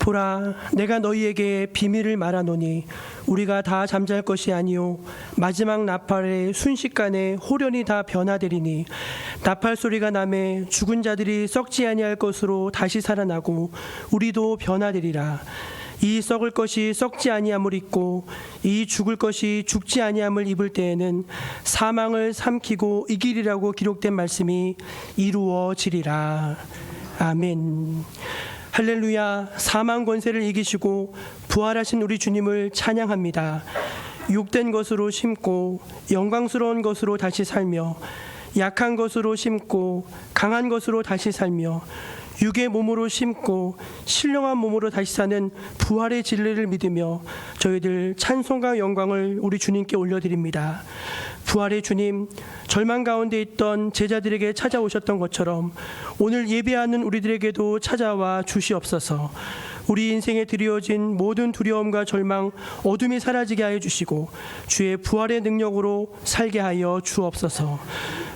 보라, 내가 너희에게 비밀을 말하노니 우리가 다 잠잘 것이 아니요 마지막 나팔의 순식간에 호련히 다 변화되리니 나팔 소리가 나매 죽은 자들이 썩지 아니할 것으로 다시 살아나고 우리도 변화되리라. 이 썩을 것이 썩지 아니함을 입고 이 죽을 것이 죽지 아니함을 입을 때에는 사망을 삼키고 이기리라고 기록된 말씀이 이루어지리라. 아멘. 할렐루야. 사망 권세를 이기시고 부활하신 우리 주님을 찬양합니다. 욕된 것으로 심고 영광스러운 것으로 다시 살며 약한 것으로 심고 강한 것으로 다시 살며 육의 몸으로 심고 신령한 몸으로 다시 사는 부활의 진리를 믿으며 저희들 찬송과 영광을 우리 주님께 올려드립니다. 부활의 주님, 절망 가운데 있던 제자들에게 찾아오셨던 것처럼 오늘 예배하는 우리들에게도 찾아와 주시옵소서. 우리 인생에 드리워진 모든 두려움과 절망, 어둠이 사라지게 하여 주시고 주의 부활의 능력으로 살게 하여 주옵소서.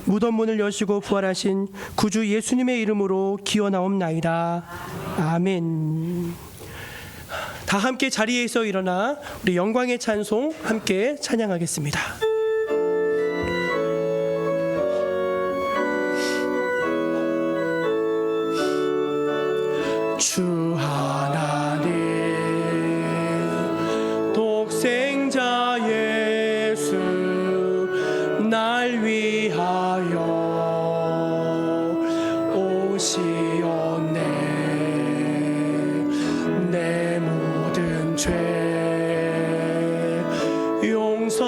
무덤 문을 여시고 부활하신 구주 예수님의 이름으로 기원하옵나이다. 아멘. 다 함께 자리에서 일어나 우리 영광의 찬송 함께 찬양하겠습니다. 주 하나님 독생자 예수 날 위하여 오시었네. 내 모든 죄 용서하시고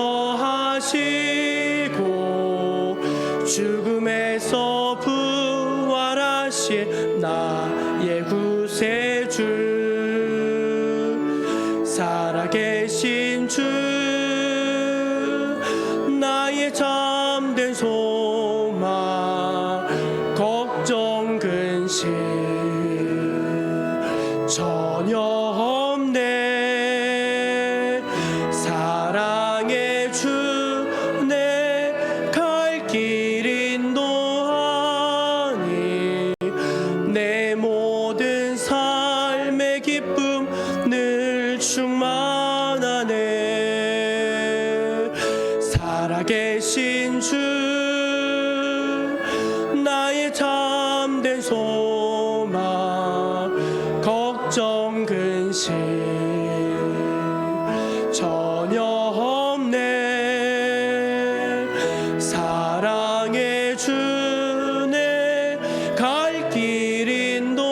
죽음에서 부활하신 나의 구세주 살아계신 주 나의 참된 소망 걱정 근심 전혀 없네. 사랑의 주 내 갈 길 인도하니 내 모든 삶의 기쁨 늘 충만하네. 살아계신 주 나의 참된 소망 걱정 근심 전혀 없네. 사랑의 주 내 갈 길 인도하니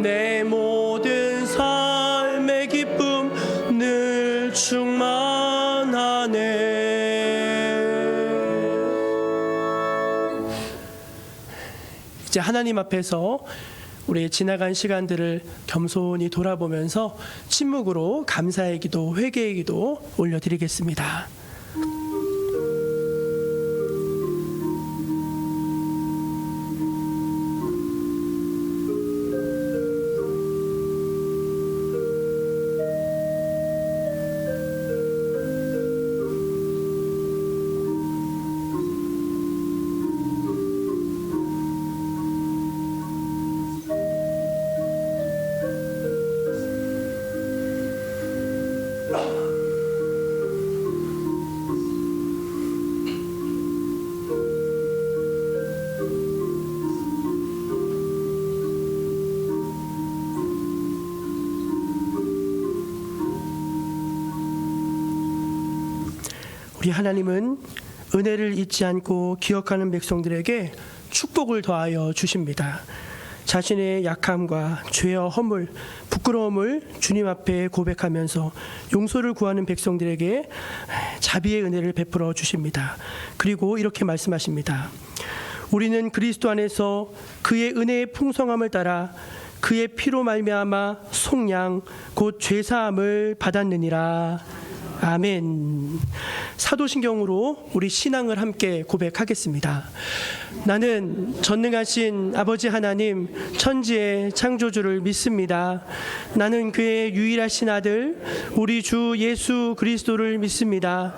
내 모든 삶의 기쁨 늘 충만하네. 이제 하나님 앞에서 우리의 지나간 시간들을 겸손히 돌아보면서 침묵으로 감사의 기도, 회개의 기도 올려드리겠습니다. 우리 하나님은 은혜를 잊지 않고 기억하는 백성들에게 축복을 더하여 주십니다. 자신의 약함과 죄와 허물, 부끄러움을 주님 앞에 고백하면서 용서를 구하는 백성들에게 자비의 은혜를 베풀어 주십니다. 그리고 이렇게 말씀하십니다. 우리는 그리스도 안에서 그의 은혜의 풍성함을 따라 그의 피로 말미암아 속량 곧 죄사함을 받았느니라. 아멘. 사도신경으로 우리 신앙을 함께 고백하겠습니다. 나는 전능하신 아버지 하나님 천지의 창조주를 믿습니다. 나는 그의 유일하신 아들 우리 주 예수 그리스도를 믿습니다.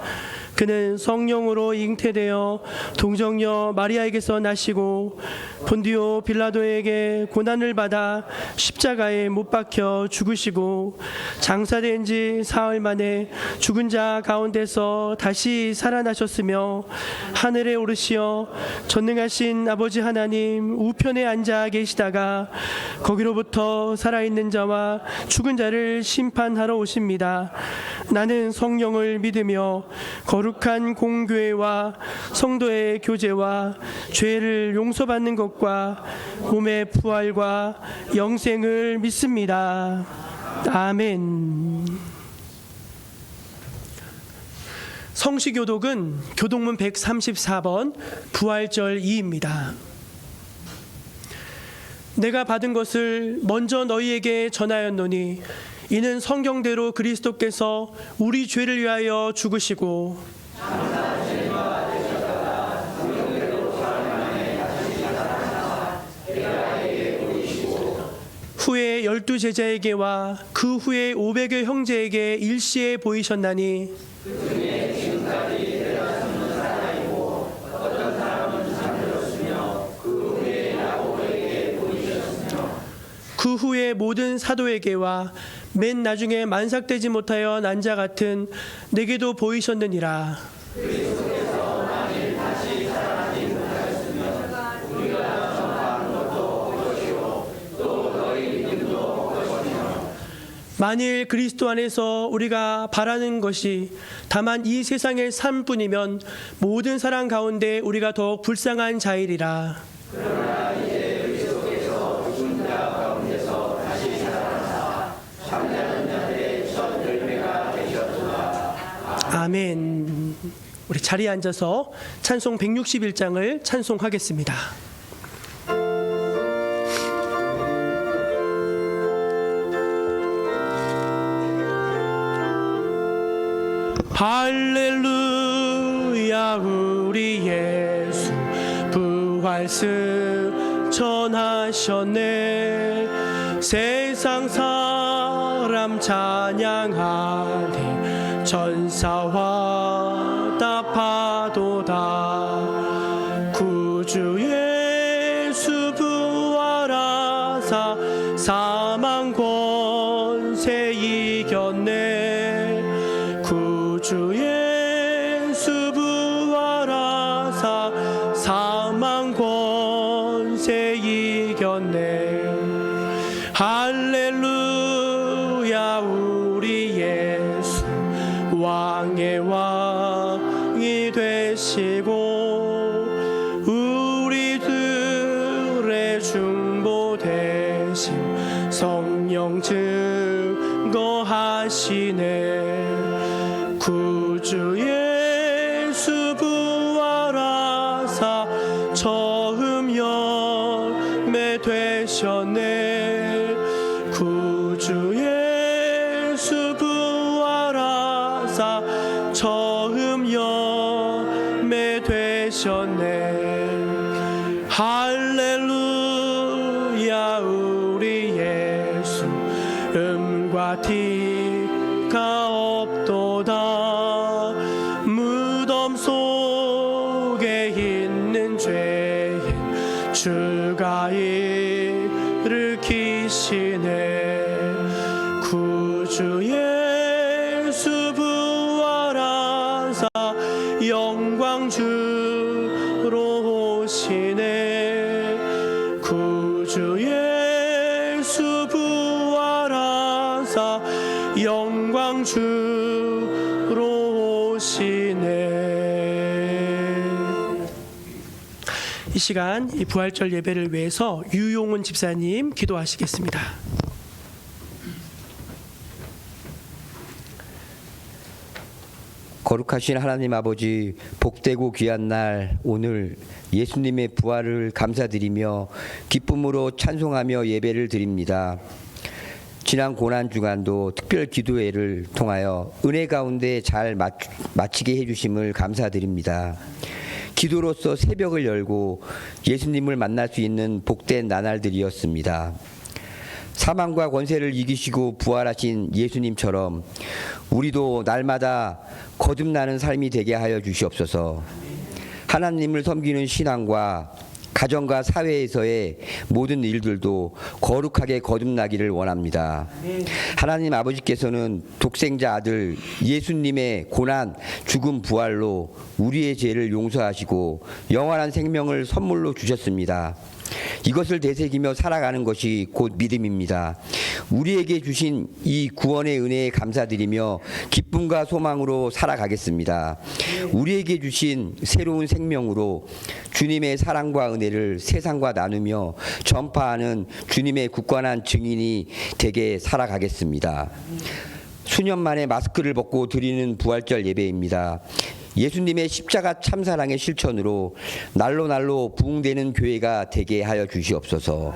그는 성령으로 잉태되어 동정녀 마리아에게서 나시고 본디오 빌라도에게 고난을 받아 십자가에 못 박혀 죽으시고 장사된 지 사흘 만에 죽은 자 가운데서 다시 살아나셨으며 하늘에 오르시어 전능하신 아버지 하나님 우편에 앉아 계시다가 거기로부터 살아있는 자와 죽은 자를 심판하러 오십니다. 나는 성령을 믿으며 거룩한 공교회와 성도의 교제와 죄를 용서받는 것과 몸의 부활과 영생을 믿습니다. 아멘. 성시교독은 교독문 134번 부활절 2입니다. 내가 받은 것을 먼저 너희에게 전하였노니 이는 성경대로 그리스도께서 우리 죄를 위하여 죽으시고 후에 12 제자에게와 그 후에 500여 형제에게 일시에 보이셨나니 그 후에 모든 사도에게와 맨 나중에 만삭되지 못하여 난 자 같은 내게도 보이셨느니라. 만일 그리스도 안에서 우리가 바라는 것이 다만 이 세상의 삶뿐이면 모든 사람 가운데 우리가 더욱 불쌍한 자이리라. 그러나 이제 그리스도께서 죽은 자 가운데서 다시 살아나사 잠자는 자들의 첫 열매가 되셨도다. 아멘. 우리 자리에 앉아서 찬송 161장을 찬송하겠습니다. 할렐루야 우리 예수 부활승 전하셨네. 세상 사람 찬양하니 전사와 답하도다. 구주 예수 부활하사 사망 권세 이겼네. 구주 예수 부활하사 사망 권세 이겼네. 할렐루야 우리 예수 왕의 왕이 되시고 우리들의 중보 되심 성령 증거하시네. 구주 예수 부활하사 처음 열매 되셨네. 구주 예수 부활하사 처음 열매 되셨네. 할렐루야 우리 예수 음과 티가 없도다. 무덤 속에 있는 죄인 주가 일으키시네. 구주 예수 부활하사 영광 주로 오시네. 구주 예수 부활하사 영광 주로 오시네. 이 시간 이 부활절 예배를 위해서 유용훈 집사님 기도하시겠습니다. 거룩하신 하나님 아버지, 복되고 귀한 날 오늘 예수님의 부활을 감사드리며 기쁨으로 찬송하며 예배를 드립니다. 지난 고난주간도 특별 기도회를 통하여 은혜 가운데 잘 마치게 해주심을 감사드립니다. 기도로서 새벽을 열고 예수님을 만날 수 있는 복된 나날들이었습니다. 사망과 권세를 이기시고 부활하신 예수님처럼 우리도 날마다 거듭나는 삶이 되게 하여 주시옵소서. 하나님을 섬기는 신앙과 가정과 사회에서의 모든 일들도 거룩하게 거듭나기를 원합니다. 하나님 아버지께서는 독생자 아들 예수님의 고난, 죽음, 부활로 우리의 죄를 용서하시고 영원한 생명을 선물로 주셨습니다. 이것을 되새기며 살아가는 것이 곧 믿음입니다. 우리에게 주신 이 구원의 은혜에 감사드리며 기쁨과 소망으로 살아가겠습니다. 우리에게 주신 새로운 생명으로 주님의 사랑과 은혜를 세상과 나누며 전파하는 주님의 굳건한 증인이 되게 살아가겠습니다. 수년 만에 마스크를 벗고 드리는 부활절 예배입니다. 예수님의 십자가 참사랑의 실천으로 날로 부흥되는 교회가 되게 하여 주시옵소서.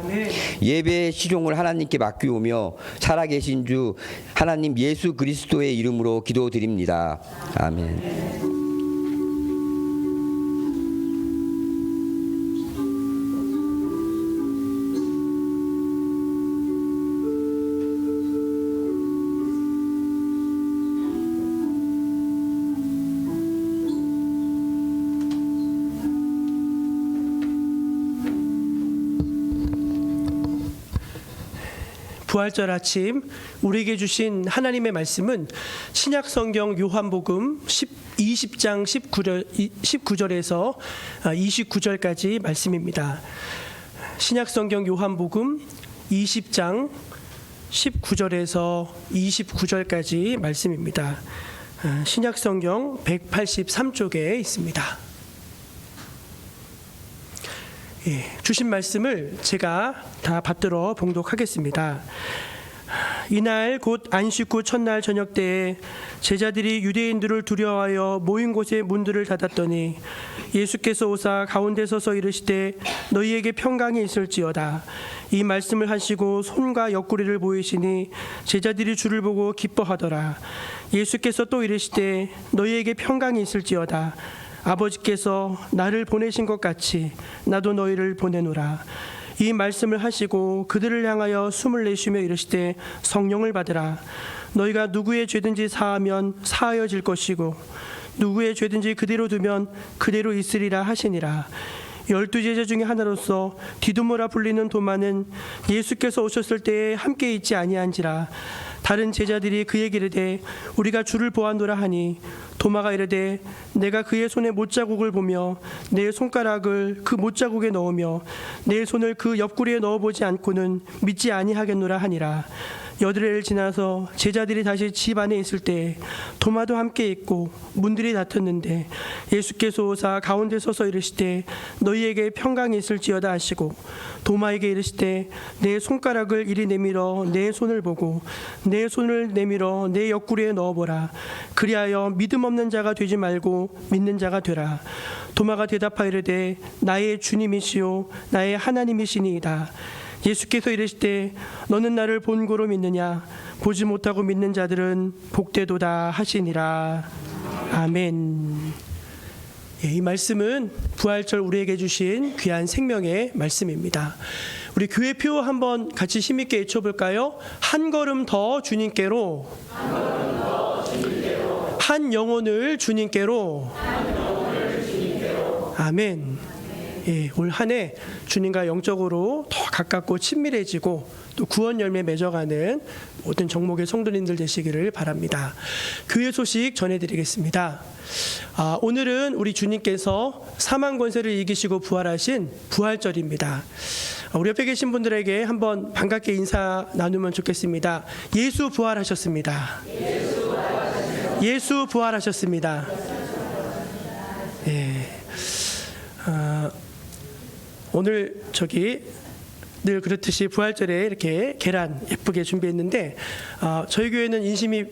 예배의 시종을 하나님께 맡기오며 살아계신 주 하나님 예수 그리스도의 이름으로 기도드립니다. 아멘. 부활절 아침 우리에게 주신 하나님의 말씀은 신약성경 요한복음 20장 19절에서 29절까지 말씀입니다. 신약성경 요한복음 20장 19절에서 29절까지 말씀입니다. 신약성경 183쪽에 있습니다. 주신 말씀을 제가 다 받들어 봉독하겠습니다. 이날 곧 안식 후 첫날 저녁 때에 제자들이 유대인들을 두려워하여 모인 곳에 문들을 닫았더니 예수께서 오사 가운데 서서 이르시되 너희에게 평강이 있을지어다. 이 말씀을 하시고 손과 옆구리를 보이시니 제자들이 주를 보고 기뻐하더라. 예수께서 또 이르시되 너희에게 평강이 있을지어다. 아버지께서 나를 보내신 것 같이 나도 너희를 보내노라. 이 말씀을 하시고 그들을 향하여 숨을 내쉬며 이르시되 성령을 받으라. 너희가 누구의 죄든지 사하면 사하여질 것이고 누구의 죄든지 그대로 두면 그대로 있으리라 하시니라. 12제자 중에 하나로서 디두모라 불리는 도마는 예수께서 오셨을 때에 함께 있지 아니한지라. 다른 제자들이 그에게 이르되 우리가 주를 보았노라 하니 도마가 이르되 내가 그의 손에 못자국을 보며 내 손가락을 그 못자국에 넣으며 내 손을 그 옆구리에 넣어보지 않고는 믿지 아니하겠노라 하니라. 여드레를 지나서 제자들이 다시 집 안에 있을 때 도마도 함께 있고 문들이 닫혔는데 예수께서 오사 가운데 서서 이르시되 너희에게 평강이 있을지어다 하시고 도마에게 이르시되 내 손가락을 이리 내밀어 내 손을 보고 내 손을 내밀어 내 옆구리에 넣어보라. 그리하여 믿음 없는 자가 되지 말고 믿는 자가 되라. 도마가 대답하여 이르되 나의 주님이시요 나의 하나님이시니이다. 예수께서 이르시되 너는 나를 본고로 믿느냐? 보지 못하고 믿는 자들은 복되도다 하시니라. 아멘. 이 말씀은 부활절 우리에게 주신 귀한 생명의 말씀입니다. 우리 교회표 한번 같이 힘있게 외쳐볼까요? 한 걸음 더 주님께로, 한 영혼을 주님께로. 아멘. 올 한 해 주님과 영적으로 더 가깝고 친밀해지고 또 구원 열매 맺어가는 모든 정목의 성도님들 되시기를 바랍니다. 교회 소식 전해드리겠습니다. 오늘은 우리 주님께서 사망 권세를 이기시고 부활하신 부활절입니다. 우리 옆에 계신 분들에게 한번 반갑게 인사 나누면 좋겠습니다. 예수 부활하셨습니다. 예수 부활하셨습니다. 오늘 늘 그렇듯이 부활절에 이렇게 계란 예쁘게 준비했는데 저희 교회는 인심이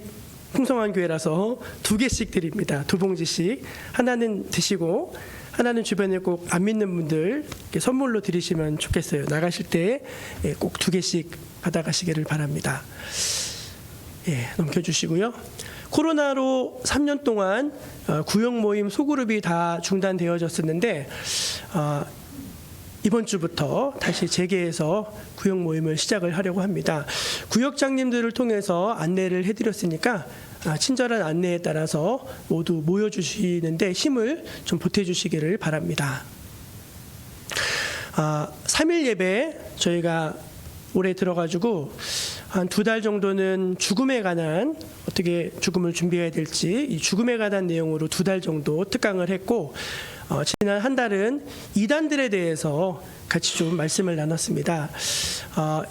풍성한 교회라서 2개씩 드립니다. 2봉지씩. 하나는 드시고 하나는 주변에 꼭 안 믿는 분들 선물로 드리시면 좋겠어요. 나가실 때 꼭 2개씩 받아가시기를 바랍니다. 넘겨주시고요. 코로나로 3년 동안 구역 모임 소그룹이 다 중단되어졌었는데 이번 주부터 다시 재개해서 구역 모임을 시작을 하려고 합니다. 구역장님들을 통해서 안내를 해드렸으니까 친절한 안내에 따라서 모두 모여주시는데 힘을 좀 보태주시기를 바랍니다. 3일 예배 저희가 올해 들어가지고 한 2달 정도는 죽음에 관한 어떻게 죽음을 준비해야 될지 이 죽음에 관한 내용으로 2달 정도 특강을 했고 지난 한 달은 이단들에 대해서 같이 좀 말씀을 나눴습니다.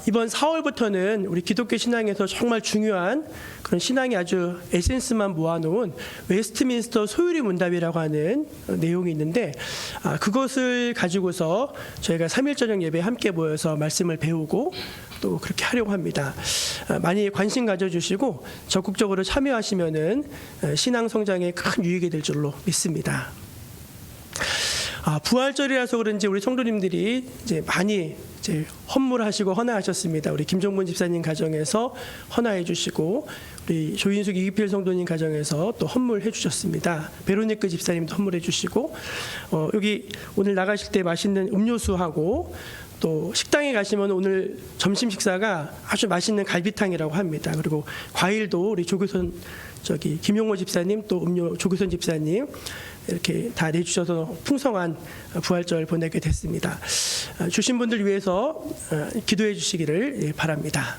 이번 4월부터는 우리 기독교 신앙에서 정말 중요한 그런 신앙의 아주 에센스만 모아놓은 웨스트민스터 소유리 문답이라고 하는 내용이 있는데 그것을 가지고서 저희가 3일 저녁 예배에 함께 모여서 말씀을 배우고 또 그렇게 하려고 합니다. 많이 관심 가져주시고 적극적으로 참여하시면은 신앙 성장에 큰 유익이 될 줄로 믿습니다. 부활절이라서 그런지 우리 성도님들이 이제 많이 이제 헌물하시고 헌화하셨습니다. 우리 김종문 집사님 가정에서 헌화해 주시고 우리 조인숙 이기필 성도님 가정에서 또 헌물해 주셨습니다. 베로니크 집사님도 헌물해 주시고 여기 오늘 나가실 때 맛있는 음료수하고 또 식당에 가시면 오늘 점심 식사가 아주 맛있는 갈비탕이라고 합니다. 그리고 과일도 우리 조규선 김용호 집사님 또 음료 조규선 집사님 이렇게 다 내주셔서 풍성한 부활절 보내게 됐습니다. 주신 분들 위해서 기도해 주시기를 바랍니다.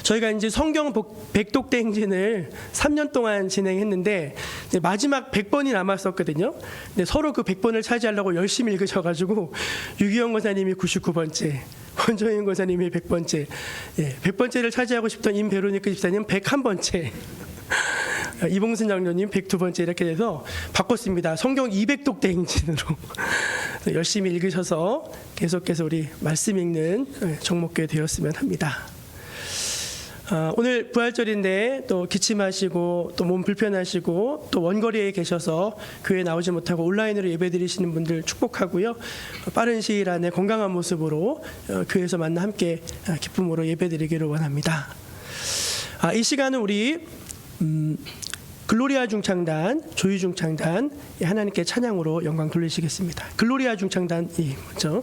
저희가 이제 성경 백독대 행진을 3년 동안 진행했는데 마지막 100번이 남았었거든요. 근데 서로 그 100번을 차지하려고 열심히 읽으셔가지고 유기영 권사님이 99번째, 권정인 권사님이 100번째, 100번째를 차지하고 싶던 임베로니크 집사님 101번째, 이봉순 장로님 102번째 이렇게 돼서 바꿨습니다. 성경 200독대 행진으로 열심히 읽으셔서 계속해서 우리 말씀 읽는 정목교회 되었으면 합니다. 오늘 부활절인데 또 기침하시고 또 몸 불편하시고 또 원거리에 계셔서 교회에 나오지 못하고 온라인으로 예배드리시는 분들 축복하고요. 빠른 시일 안에 건강한 모습으로 교회에서 만나 함께 기쁨으로 예배드리기를 원합니다. 이 시간은 우리 글로리아 중창단, 조유 중창단 하나님께 찬양으로 영광 돌리시겠습니다. 글로리아 중창단 먼저.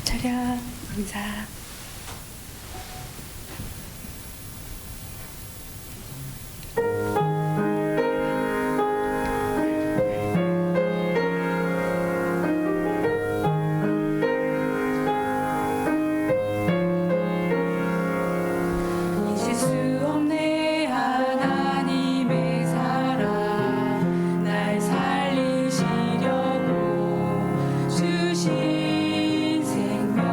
차렷 인사. 주신 생명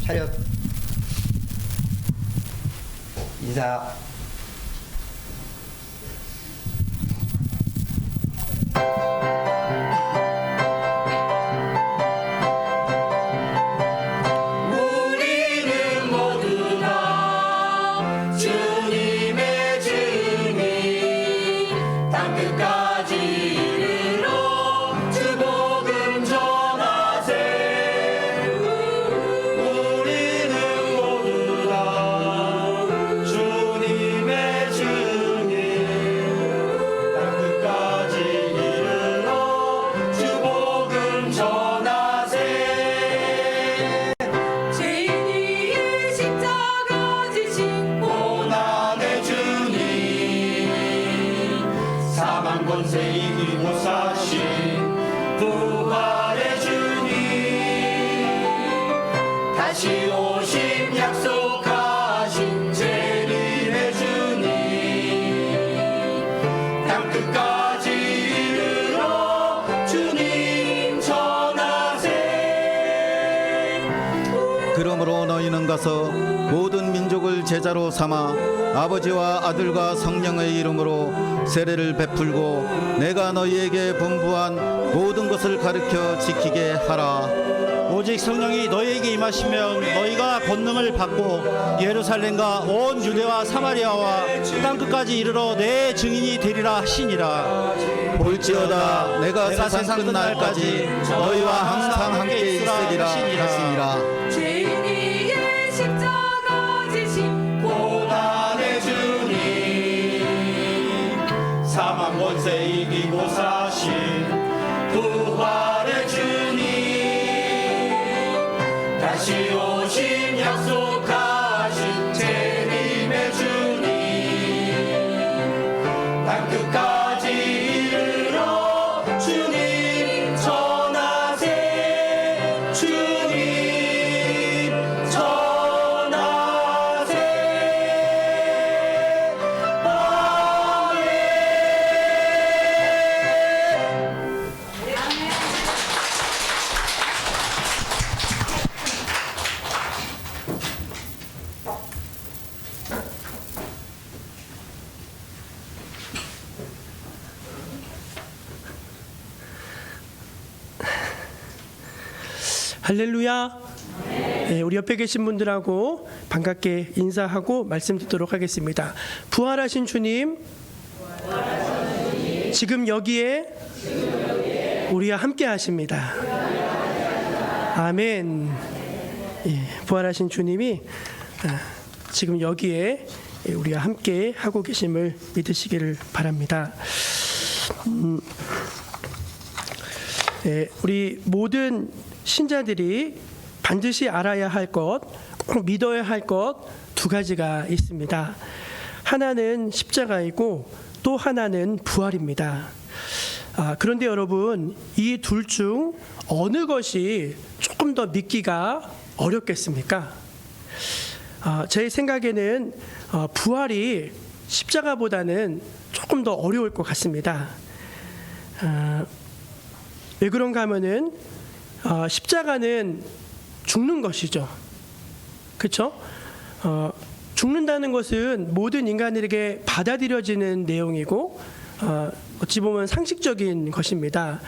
차렷. 인사. 우리는 모두 다 주님의 증인 땅끝까지 이르러 주 복음 전하세. 우리는 모두 다 주님의 증인 땅끝까지 이르러 주 복음 전하세. 죄인이의 십자가 지신 고난의 주님 사망 권세 이기고 사신 부활의 주님 다시 오심 약속하신 재림의 주님 땅끝까지 이르러 주님 전하세. 그러므로 너희는 가서 모든 민족을 제자로 삼아 아버지와 아들과 성령의 이름으로 세례를 베풀고 내가 너희에게 분부한 모든 것을 가르쳐 지키게 하라. 오직 성령이 너희에게 임하시면 너희가 권능을 받고 예루살렘과 온 유대와 사마리아와 땅끝까지 이르러 내 증인이 되리라 하시니라. 볼지어다 내가 세상 끝날까지 너희와 항상 함께 있으리라 하시니라. 죄인이의 십자가 지신 고난의 주님 사망 권세 이기고 사신 부활의 주님 다시 오심 약속하신 재림의 주님 땅끝까지 이르러 주님 전하세. 주님 전하세. 아멘. 할렐루야. 네, 우리 옆에 계신 분들하고 반갑게 인사하고 말씀 듣도록 하겠습니다. 부활하신 주님, 지금 여기에 우리와 함께 하십니다. 아멘. 예, 부활하신 주님이 지금 여기에 우리와 함께 하고 계심을 믿으시기를 바랍니다. 우리 모든 신자들이 반드시 알아야 할 것, 꼭 믿어야 할 것 두 가지가 있습니다. 하나는 십자가이고 또 하나는 부활입니다. 그런데 여러분, 이 둘 중 어느 것이 조금 더 믿기가 어렵겠습니까? 제 생각에는 부활이 십자가보다는 조금 더 어려울 것 같습니다. 왜 그런가 하면은 십자가는 죽는 것이죠. 그렇죠? 죽는다는 것은 모든 인간에게 받아들여지는 내용이고 어찌 보면 상식적인 것입니다.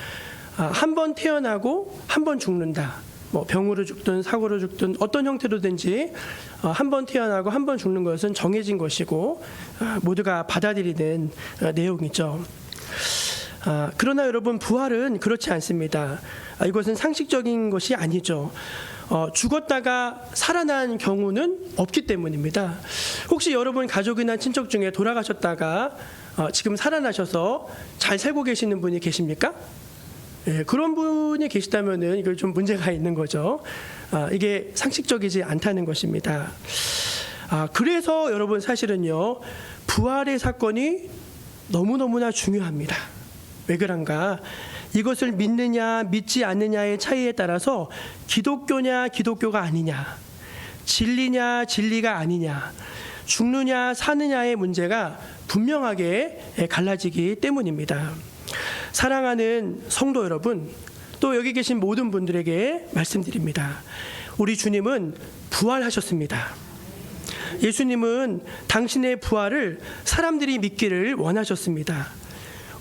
한 번 태어나고 한 번 죽는다. 뭐 병으로 죽든 사고로 죽든 어떤 형태로든지 한 번 태어나고 한 번 죽는 것은 정해진 것이고 모두가 받아들이는 내용이죠. 그러나 여러분, 부활은 그렇지 않습니다. 이것은 상식적인 것이 아니죠. 죽었다가 살아난 경우는 없기 때문입니다. 혹시 여러분 가족이나 친척 중에 돌아가셨다가 지금 살아나셔서 잘 살고 계시는 분이 계십니까? 예, 그런 분이 계시다면은 이거 좀 문제가 있는 거죠. 이게 상식적이지 않다는 것입니다. 그래서 여러분, 사실은요, 부활의 사건이 너무너무나 중요합니다. 왜 그런가? 이것을 믿느냐 믿지 않느냐의 차이에 따라서 기독교냐 기독교가 아니냐, 진리냐 진리가 아니냐, 죽느냐 사느냐의 문제가 분명하게 갈라지기 때문입니다. 사랑하는 성도 여러분, 또 여기 계신 모든 분들에게 말씀드립니다. 우리 주님은 부활하셨습니다. 예수님은 당신의 부활을 사람들이 믿기를 원하셨습니다.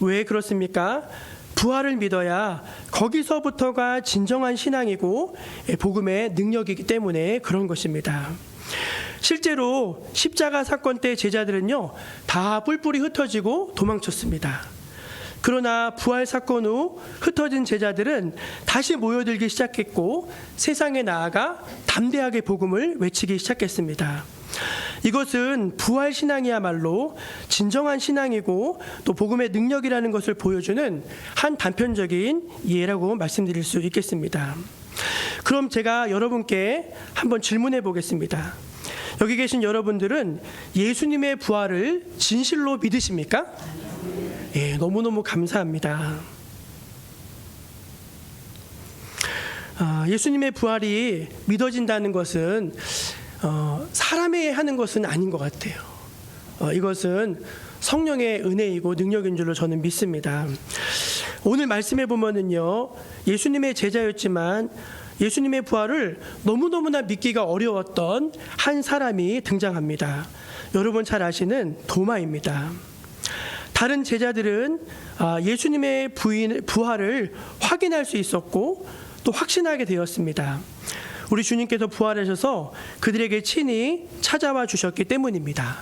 왜 그렇습니까? 부활을 믿어야 거기서부터가 진정한 신앙이고 복음의 능력이기 때문에 그런 것입니다. 실제로 십자가 사건 때 제자들은요, 다 뿔뿔이 흩어지고 도망쳤습니다. 그러나 부활 사건 후 흩어진 제자들은 다시 모여들기 시작했고 세상에 나아가 담대하게 복음을 외치기 시작했습니다. 이것은 부활 신앙이야말로 진정한 신앙이고 또 복음의 능력이라는 것을 보여주는 한 단편적인 예라고 말씀드릴 수 있겠습니다. 그럼 제가 여러분께 한번 질문해 보겠습니다. 여기 계신 여러분들은 예수님의 부활을 진실로 믿으십니까? 예, 너무너무 감사합니다. 예수님의 부활이 믿어진다는 것은 사람이 하는 것은 아닌 것 같아요. 이것은 성령의 은혜이고 능력인 줄로 저는 믿습니다. 오늘 말씀해 보면은요, 예수님의 제자였지만 예수님의 부활을 너무너무나 믿기가 어려웠던 한 사람이 등장합니다. 여러분 잘 아시는 도마입니다. 다른 제자들은 예수님의 부활을 확인할 수 있었고 또 확신하게 되었습니다. 우리 주님께서 부활하셔서 그들에게 친히 찾아와 주셨기 때문입니다.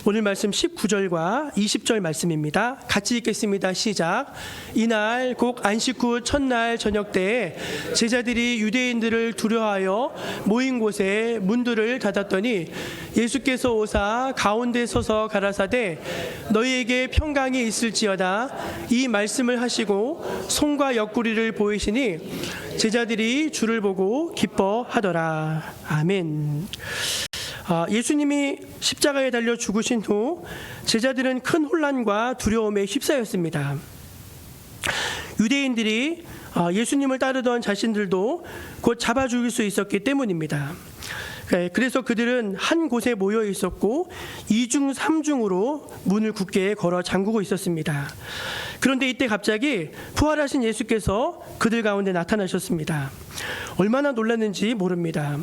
오늘 말씀 19절과 20절 말씀입니다. 같이 읽겠습니다. 시작. 이날 곧 안식 후 첫날 저녁 때에 제자들이 유대인들을 두려워하여 모인 곳에 문들을 닫았더니 예수께서 오사 가운데 서서 가라사대 너희에게 평강이 있을지어다 이 말씀을 하시고 손과 옆구리를 보이시니 제자들이 주를 보고 기뻐하더라. 아멘. 예수님이 십자가에 달려 죽으신 후 제자들은 큰 혼란과 두려움에 휩싸였습니다. 유대인들이 예수님을 따르던 자신들도 곧 잡아 죽일 수 있었기 때문입니다. 그래서 그들은 한 곳에 모여 있었고 2중 3중으로 문을 굳게 걸어 잠그고 있었습니다. 그런데 이때 갑자기 부활하신 예수께서 그들 가운데 나타나셨습니다. 얼마나 놀랐는지 모릅니다.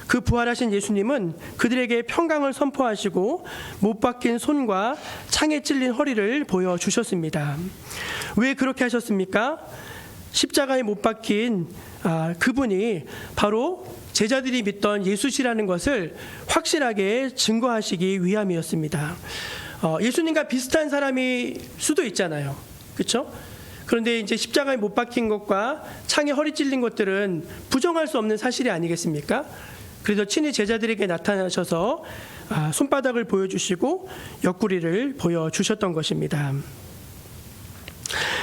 그 부활하신 예수님은 그들에게 평강을 선포하시고 못 박힌 손과 창에 찔린 허리를 보여주셨습니다. 왜 그렇게 하셨습니까? 십자가에 못 박힌 그분이 바로 제자들이 믿던 예수시라는 것을 확실하게 증거하시기 위함이었습니다. 예수님과 비슷한 사람일 수도 있잖아요. 그렇죠? 그런데 이제 십자가에 못 박힌 것과 창에 허리 찔린 것들은 부정할 수 없는 사실이 아니겠습니까? 그래서 친히 제자들에게 나타나셔서 손바닥을 보여주시고 옆구리를 보여주셨던 것입니다.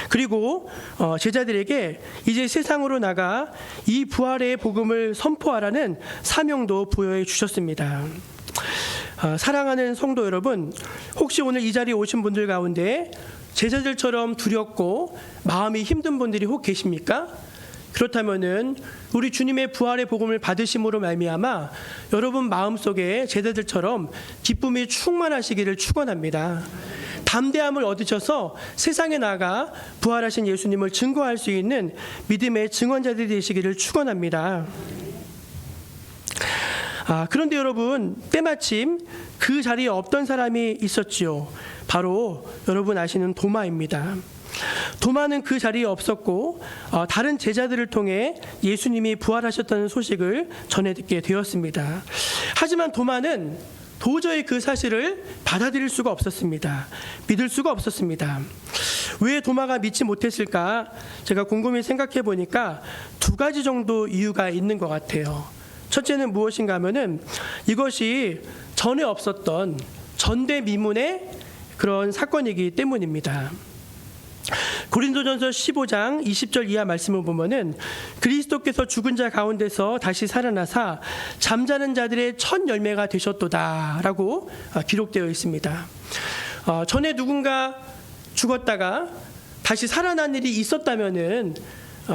그리고 제자들에게 이제 세상으로 나가 이 부활의 복음을 선포하라는 사명도 부여해 주셨습니다. 사랑하는 성도 여러분, 혹시 오늘 이 자리에 오신 분들 가운데 제자들처럼 두렵고 마음이 힘든 분들이 혹 계십니까? 그렇다면은 우리 주님의 부활의 복음을 받으심으로 말미암아 여러분 마음속에 제자들처럼 기쁨이 충만하시기를 축원합니다. 담대함을 얻으셔서 세상에 나가 부활하신 예수님을 증거할 수 있는 믿음의 증언자들이 되시기를 축원합니다. 그런데 여러분, 때마침 그 자리에 없던 사람이 있었지요. 바로 여러분 아시는 도마입니다. 도마는 그 자리에 없었고 다른 제자들을 통해 예수님이 부활하셨다는 소식을 전해 듣게 되었습니다. 하지만 도마는 도저히 그 사실을 받아들일 수가 없었습니다. 믿을 수가 없었습니다. 왜 도마가 믿지 못했을까? 제가 곰곰이 생각해 보니까 두 가지 정도 이유가 있는 것 같아요. 첫째는 무엇인가 하면은 이것이 전에 없었던 전대미문의 그런 사건이기 때문입니다. 고린도전서 15장 20절 이하 말씀을 보면은 그리스도께서 죽은 자 가운데서 다시 살아나사 잠자는 자들의 첫 열매가 되셨도다라고 기록되어 있습니다. 전에 누군가 죽었다가 다시 살아난 일이 있었다면은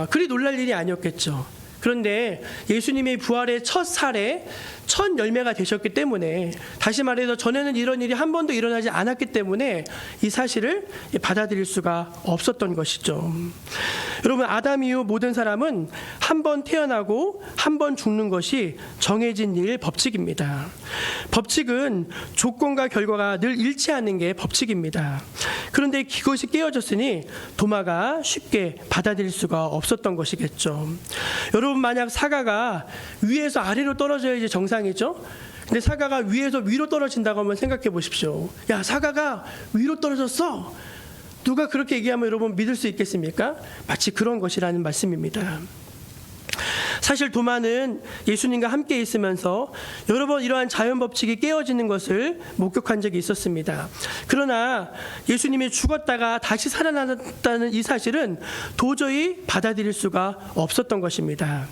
그리 놀랄 일이 아니었겠죠. 그런데 예수님이 부활의 첫 사례, 첫 열매가 되셨기 때문에, 다시 말해서 전에는 이런 일이 한 번도 일어나지 않았기 때문에 이 사실을 받아들일 수가 없었던 것이죠. 여러분, 아담 이후 모든 사람은 한 번 태어나고 한 번 죽는 것이 정해진 일, 법칙입니다. 법칙은 조건과 결과가 늘 일치하는 게 법칙입니다. 그런데 그것이 깨어졌으니 도마가 쉽게 받아들일 수가 없었던 것이겠죠. 여러분, 만약 사과가 위에서 아래로 떨어져야지 정상이죠. 근데 사과가 위에서 위로 떨어진다고 한번 생각해 보십시오. 야, 사과가 위로 떨어졌어. 누가 그렇게 얘기하면 여러분 믿을 수 있겠습니까? 마치 그런 것이라는 말씀입니다. 사실 도마는 예수님과 함께 있으면서 여러 번 이러한 자연 법칙이 깨어지는 것을 목격한 적이 있었습니다. 그러나 예수님이 죽었다가 다시 살아났다는 이 사실은 도저히 받아들일 수가 없었던 것입니다.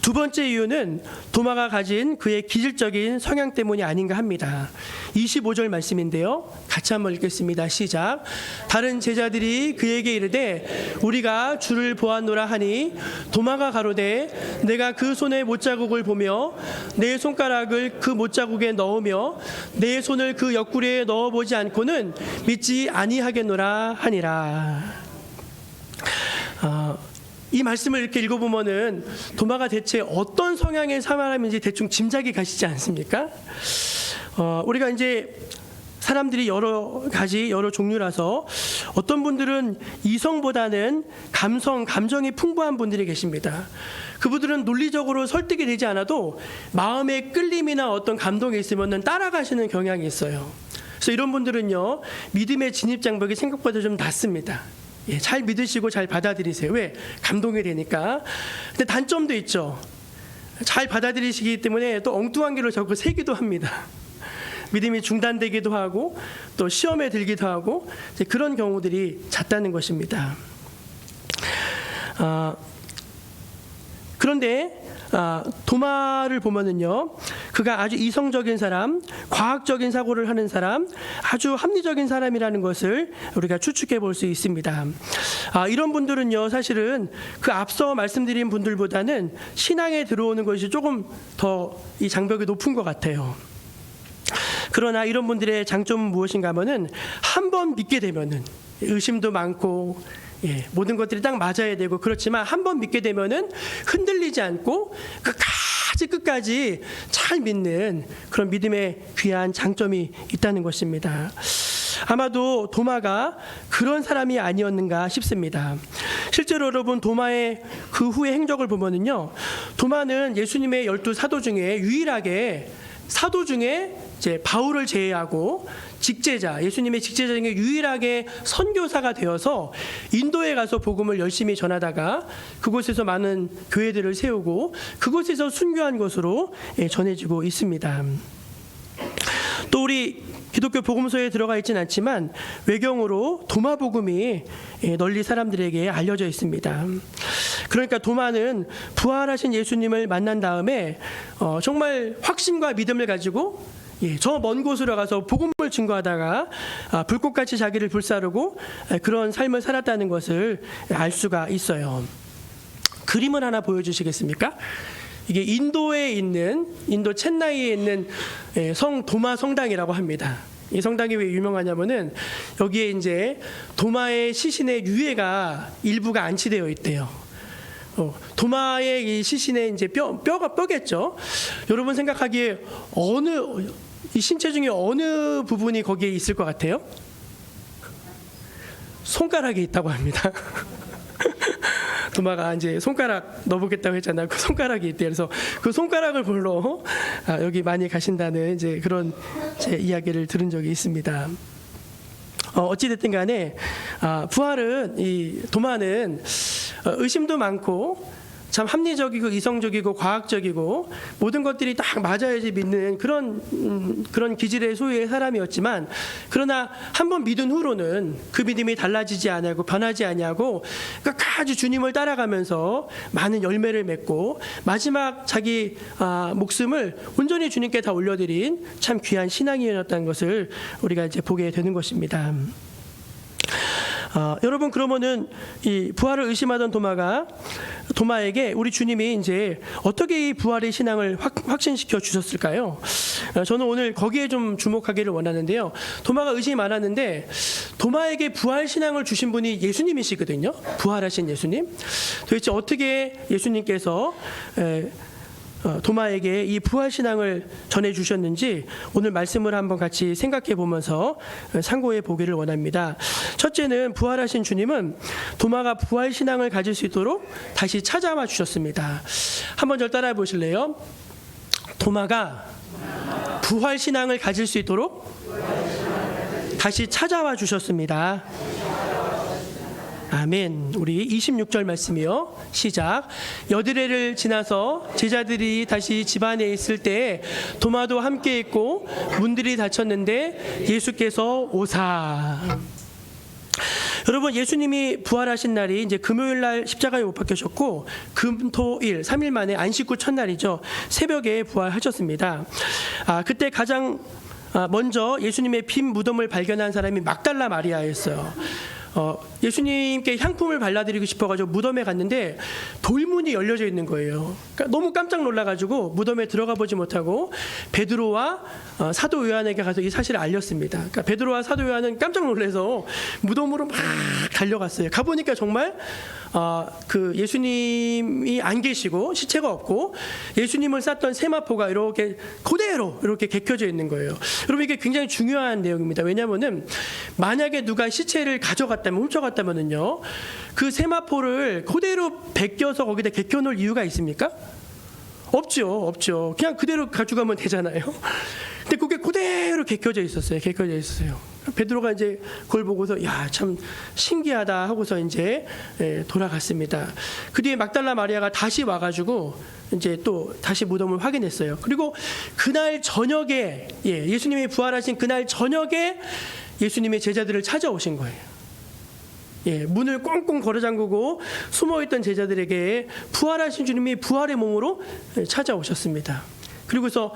두 번째 이유는 도마가 가진 그의 기질적인 성향 때문이 아닌가 합니다. 25절 말씀인데요. 같이 한번 읽겠습니다. 시작. 다른 제자들이 그에게 이르되 우리가 주를 보았노라 하니 도마가 가로되 내가 그 손의 못자국을 보며 내 손가락을 그 못자국에 넣으며 내 손을 그 옆구리에 넣어보지 않고는 믿지 아니하겠노라 하니라. 이 말씀을 이렇게 읽어보면은 도마가 대체 어떤 성향의 사람인지 대충 짐작이 가시지 않습니까? 우리가 이제 사람들이 여러 가지 여러 종류라서 어떤 분들은 이성보다는 감정이 풍부한 분들이 계십니다. 그분들은 논리적으로 설득이 되지 않아도 마음의 끌림이나 어떤 감동이 있으면 따라가시는 경향이 있어요. 그래서 이런 분들은요, 믿음의 진입 장벽이 생각보다 좀 낮습니다. 예, 잘 믿으시고 잘 받아들이세요. 왜? 감동이 되니까. 근데 단점도 있죠. 잘 받아들이시기 때문에 또 엉뚱한 길로 자꾸 새기도 합니다. 믿음이 중단되기도 하고 또 시험에 들기도 하고 그런 경우들이 잦다는 것입니다. 그런데 도마를 보면은요, 그가 아주 이성적인 사람, 과학적인 사고를 하는 사람, 아주 합리적인 사람이라는 것을 우리가 추측해 볼 수 있습니다. 이런 분들은요, 사실은 그 앞서 말씀드린 분들보다는 신앙에 들어오는 것이 조금 더 이 장벽이 높은 것 같아요. 그러나 이런 분들의 장점은 무엇인가 하면은 한 번 믿게 되면은 의심도 많고, 예, 모든 것들이 딱 맞아야 되고 그렇지만 한 번 믿게 되면은 흔들리지 않고 끝까지 잘 믿는 그런 믿음의 귀한 장점이 있다는 것입니다. 아마도 도마가 그런 사람이 아니었는가 싶습니다. 실제로 여러분, 도마의 그 후의 행적을 보면은요, 도마는 예수님의 12사도 중에 유일하게 사도 중에 이제 바울을 제외하고 직제자, 예수님의 직제자 중에 유일하게 선교사가 되어서 인도에 가서 복음을 열심히 전하다가 그곳에서 많은 교회들을 세우고 그곳에서 순교한 것으로 전해지고 있습니다. 또 우리 기독교 복음서에 들어가 있지는 않지만 외경으로 도마 복음이 널리 사람들에게 알려져 있습니다. 그러니까 도마는 부활하신 예수님을 만난 다음에 정말 확신과 믿음을 가지고 저 먼 곳으로 가서 복음을 증거하다가 불꽃같이 자기를 불사르고 그런 삶을 살았다는 것을 알 수가 있어요. 그림을 하나 보여주시겠습니까? 이게 인도에 있는, 인도 첸나이에 있는 성 도마 성당이라고 합니다. 이 성당이 왜 유명하냐면은 여기에 이제 도마의 시신의 유해가 일부가 안치되어 있대요. 도마의 이 시신의 이제 뼈겠죠. 여러분 생각하기에 이 신체 중에 어느 부분이 거기에 있을 것 같아요? 손가락에 있다고 합니다. 도마가 이제 손가락 넣어보겠다고 했잖아요. 그 손가락이 있대요. 그래서 그 손가락을 보러 여기 많이 가신다는 이제 그런 제 이야기를 들은 적이 있습니다. 어찌됐든 간에 부활은, 이 도마는 의심도 많고 참 합리적이고 이성적이고 과학적이고 모든 것들이 딱 맞아야지 믿는 그런 기질의 소유의 사람이었지만, 그러나 한번 믿은 후로는 그 믿음이 달라지지 않고 변하지 아니하고 끝까지 주님을 따라가면서 많은 열매를 맺고 마지막 자기 목숨을 온전히 주님께 다 올려드린 참 귀한 신앙이었다는 것을 우리가 이제 보게 되는 것입니다. 여러분 그러면은 이 부활을 의심하던 도마에게 우리 주님이 이제 어떻게 이 부활의 신앙을 확신시켜 주셨을까요? 저는 오늘 거기에 좀 주목하기를 원하는데요. 도마가 의심이 많았는데 도마에게 부활 신앙을 주신 분이 예수님이시거든요. 부활하신 예수님. 도대체 어떻게 예수님께서 도마에게 이 부활 신앙을 전해 주셨는지 오늘 말씀을 한번 같이 생각해 보면서 상고해 보기를 원합니다. 첫째는 부활하신 주님은 도마가 부활 신앙을 가질 수 있도록 다시 찾아와 주셨습니다. 한번 절 따라해 보실래요? 도마가 부활 신앙을 가질 수 있도록 다시 찾아와 주셨습니다. 아멘. 우리 26절 말씀이요. 시작. 여드레를 지나서 제자들이 다시 집안에 있을 때 도마도 함께 있고 문들이 닫혔는데 예수께서 오사. 여러분 예수님이 부활하신 날이 이제 금요일 날 십자가에 못 박히셨고 금토일 3일 만에 안식 후 첫날이죠. 새벽에 부활하셨습니다. 그때 가장 먼저 예수님의 빈 무덤을 발견한 사람이 막달라 마리아였어요. 예수님께 향품을 발라드리고 싶어가지고 무덤에 갔는데 돌문이 열려져 있는 거예요. 그러니까 너무 깜짝 놀라가지고 무덤에 들어가 보지 못하고 베드로와 사도 요한에게 가서 이 사실을 알렸습니다. 그러니까 베드로와 사도 요한은 깜짝 놀라서 무덤으로 막 달려갔어요. 가보니까 정말 그 예수님이 안 계시고 시체가 없고 예수님을 쌌던 세마포가 이렇게 그대로 이렇게 개켜져 있는 거예요. 여러분 이게 굉장히 중요한 내용입니다. 왜냐하면은 만약에 누가 시체를 훔쳐갔다면은요 그 세마포를 그대로 베껴서 거기다 개켜놓을 이유가 있습니까? 없죠. 그냥 그대로 가져가면 되잖아요. 근데 그게 그대로 개켜져 있었어요. 베드로가 이제 그걸 보고서 야, 참 신기하다 하고서 이제 돌아갔습니다. 그 뒤에 막달라 마리아가 다시 와가지고 이제 또 다시 무덤을 확인했어요. 그리고 그날 저녁에 예수님이 부활하신 그날 저녁에 예수님의 제자들을 찾아오신 거예요. 문을 꽁꽁 걸어 잠그고 숨어있던 제자들에게 부활하신 주님이 부활의 몸으로 찾아오셨습니다. 그리고서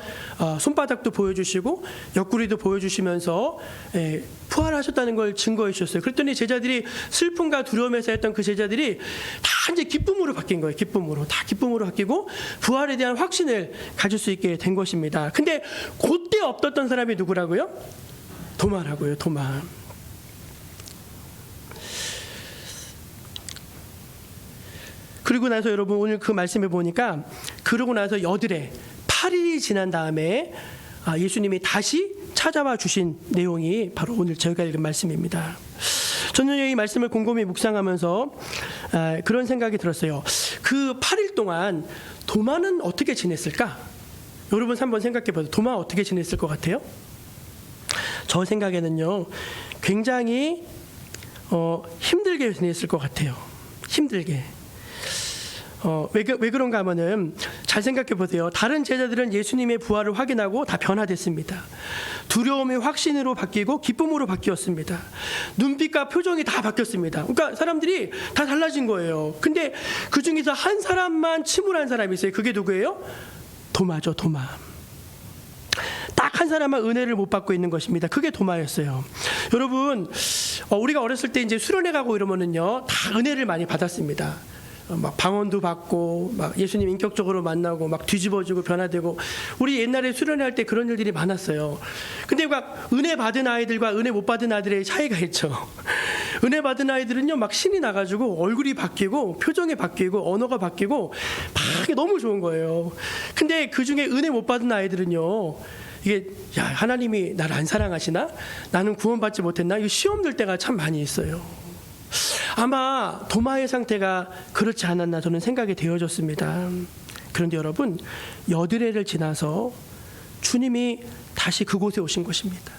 손바닥도 보여주시고 옆구리도 보여주시면서 부활하셨다는 걸 증거해 주셨어요. 그랬더니 제자들이 슬픔과 두려움에서 했던 그 제자들이 다 이제 기쁨으로 바뀐 거예요. 기쁨으로 바뀌고 부활에 대한 확신을 가질 수 있게 된 것입니다. 근데 그때 없었던 사람이 누구라고요? 도마라고요. 도마. 그리고 나서 여러분 오늘 그 말씀을 보니까 그러고 나서 여드레 8일이 지난 다음에 예수님이 다시 찾아와 주신 내용이 바로 오늘 저희가 읽은 말씀입니다. 저는 이 말씀을 곰곰이 묵상하면서 그런 생각이 들었어요. 그 8일 동안 도마는 어떻게 지냈을까? 여러분 한번 생각해 보세요. 도마 어떻게 지냈을 것 같아요? 저 생각에는요 굉장히 힘들게 지냈을 것 같아요. 힘들게. 왜 그런가 하면은 잘 생각해 보세요. 다른 제자들은 예수님의 부활을 확인하고 다 변화됐습니다. 두려움이 확신으로 바뀌고 기쁨으로 바뀌었습니다. 눈빛과 표정이 다 바뀌었습니다. 그러니까 사람들이 다 달라진 거예요. 근데 그 중에서 한 사람만 침울한 사람이 있어요. 그게 누구예요? 도마죠. 도마. 딱 한 사람만 은혜를 못 받고 있는 것입니다. 그게 도마였어요. 여러분, 우리가 어렸을 때 이제 수련회 가고 이러면은요, 다 은혜를 많이 받았습니다. 막 방언도 받고, 막 예수님 인격적으로 만나고, 막 뒤집어지고 변화되고, 우리 옛날에 수련회 할 때 그런 일들이 많았어요. 근데 막 은혜 받은 아이들과 은혜 못 받은 아이들의 차이가 있죠. 은혜 받은 아이들은요, 막 신이 나가지고 얼굴이 바뀌고, 표정이 바뀌고, 언어가 바뀌고, 막 너무 좋은 거예요. 근데 그 중에 은혜 못 받은 아이들은요, 이게 야 하나님이 나를 안 사랑하시나? 나는 구원받지 못했나? 이거 시험 들 때가 참 많이 있어요. 아마 도마의 상태가 그렇지 않았나 저는 생각이 되어졌습니다. 그런데 여러분 여드레를 지나서 주님이 다시 그곳에 오신 것입니다.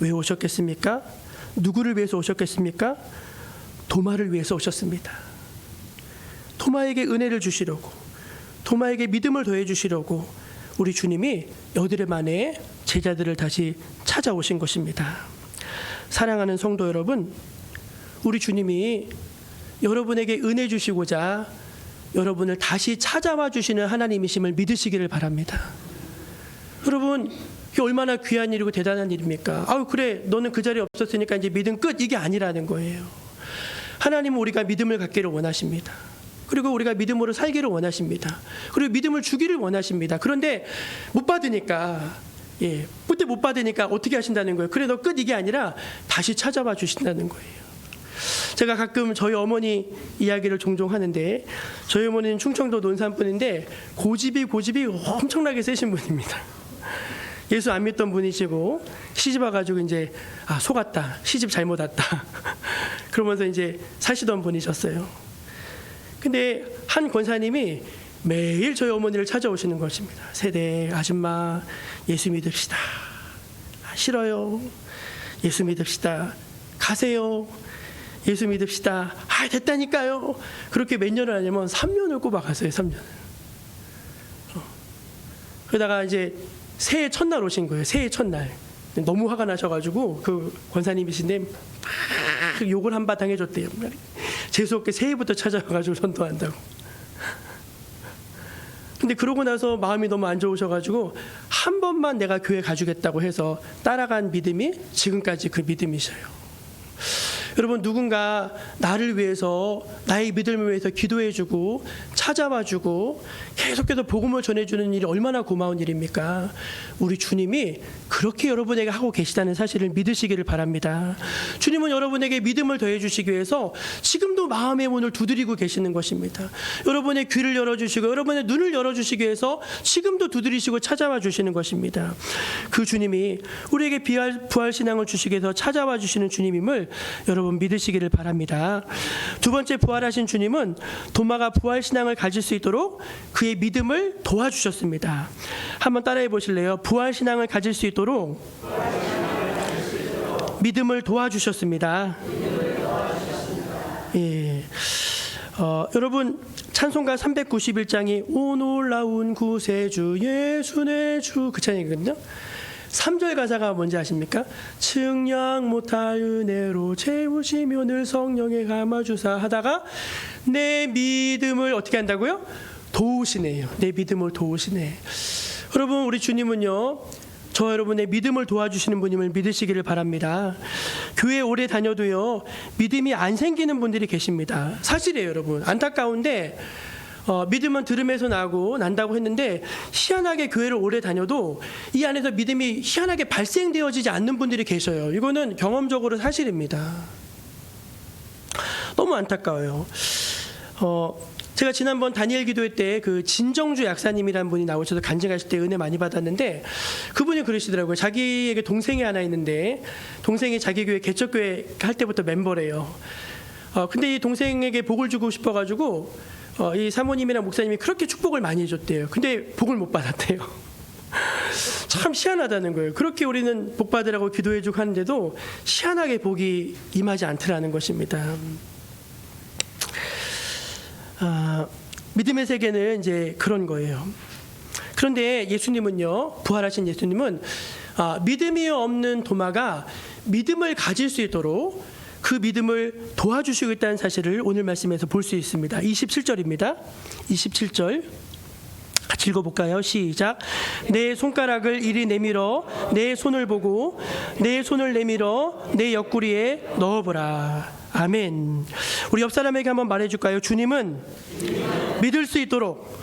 왜 오셨겠습니까? 누구를 위해서 오셨겠습니까? 도마를 위해서 오셨습니다. 도마에게 은혜를 주시려고, 도마에게 믿음을 더해 주시려고 우리 주님이 여드레 만에 제자들을 다시 찾아오신 것입니다. 사랑하는 성도 여러분, 우리 주님이 여러분에게 은혜 주시고자 여러분을 다시 찾아와 주시는 하나님이심을 믿으시기를 바랍니다. 여러분, 이게 얼마나 귀한 일이고 대단한 일입니까? 아우 그래 너는 그 자리에 없었으니까 이제 믿음 끝, 이게 아니라는 거예요. 하나님은 우리가 믿음을 갖기를 원하십니다. 그리고 우리가 믿음으로 살기를 원하십니다. 그리고 믿음을 주기를 원하십니다. 그런데 못 받으니까 그때 못 받으니까 어떻게 하신다는 거예요? 그래 너 끝, 이게 아니라 다시 찾아와 주신다는 거예요. 제가 가끔 저희 어머니 이야기를 종종 하는데, 저희 어머니는 충청도 논산분인데 고집이 엄청나게 세신 분입니다. 예수 안 믿던 분이시고 시집 와가지고 이제 속았다, 시집 잘못 왔다 그러면서 이제 사시던 분이셨어요. 근데 한 권사님이 매일 저희 어머니를 찾아오시는 것입니다. 세대 아줌마 예수 믿읍시다. 싫어요. 예수 믿읍시다. 가세요. 예수 믿읍시다. 됐다니까요. 그렇게 몇 년을 하냐면 3년을 꼽아갔어요. 3년을. 그러다가 이제 새해 첫날 오신 거예요. 새해 첫날. 너무 화가 나셔가지고 그 권사님이신데 막 욕을 한바탕 해줬대요. 재수없게 새해부터 찾아와가지고 전도한다고. 근데 그러고 나서 마음이 너무 안 좋으셔가지고 한 번만 내가 교회 가주겠다고 해서 따라간 믿음이 지금까지 그 믿음이셔요. 여러분, 누군가 나를 위해서, 나의 믿음을 위해서 기도해주고 찾아와주고 계속해서 복음을 전해주는 일이 얼마나 고마운 일입니까? 우리 주님이 그렇게 여러분에게 하고 계시다는 사실을 믿으시기를 바랍니다. 주님은 여러분에게 믿음을 더해주시기 위해서 지금도 마음의 문을 두드리고 계시는 것입니다. 여러분의 귀를 열어주시고 여러분의 눈을 열어주시기 위해서 지금도 두드리시고 찾아와 주시는 것입니다. 그 주님이 우리에게 부활신앙을 주시기 위해서 찾아와 주시는 주님임을 여러분 믿으시기를 바랍니다. 두 번째, 부활하신 주님은 도마가 부활신앙을 가질 수 있도록 그의 믿음을 도와주셨습니다. 한번 따라해 보실래요? 부활신앙을 가질 수 있도록 믿음을 도와주셨습니다. 예. 여러분, 찬송가 391장이 오 놀라운 구세주 예수 내 주, 그 찬양이거든요. 3절 가사가 뭔지 아십니까? 측량 못할 은혜로 채우시며 늘 성령에 감아주사 하다가 내 믿음을 어떻게 한다고요? 도우시네요. 내 믿음을 도우시네. 여러분, 우리 주님은요, 저 여러분의 믿음을 도와주시는 분임을 믿으시기를 바랍니다. 교회 오래 다녀도요, 믿음이 안 생기는 분들이 계십니다. 사실이에요, 여러분. 안타까운데 믿음은 들음에서 난다고 했는데 희한하게 교회를 오래 다녀도 이 안에서 믿음이 희한하게 발생되어지지 않는 분들이 계셔요. 이거는 경험적으로 사실입니다. 너무 안타까워요. 제가 지난번 다니엘 기도회 때 그 진정주 약사님이라는 분이 나오셔서 간증하실 때 은혜 많이 받았는데, 그분이 그러시더라고요. 자기에게 동생이 하나 있는데 동생이 자기 교회 개척교회 할 때부터 멤버래요. 근데 이 동생에게 복을 주고 싶어가지고 이 사모님이랑 목사님이 그렇게 축복을 많이 해줬대요. 근데 복을 못 받았대요. 참 희한하다는 거예요. 그렇게 우리는 복 받으라고 기도해주고 하는데도 희한하게 복이 임하지 않더라는 것입니다. 믿음의 세계는 이제 그런 거예요. 그런데 예수님은요, 부활하신 예수님은 믿음이 없는 도마가 믿음을 가질 수 있도록 그 믿음을 도와주시고 있다는 사실을 오늘 말씀에서 볼 수 있습니다. 27절입니다. 27절 같이 읽어볼까요? 시작. 내 손가락을 이리 내밀어 내 손을 보고 내 손을 내밀어 내 옆구리에 넣어보라. 아멘. 우리 옆 사람에게 한번 말해줄까요? 주님은 믿을 수 있도록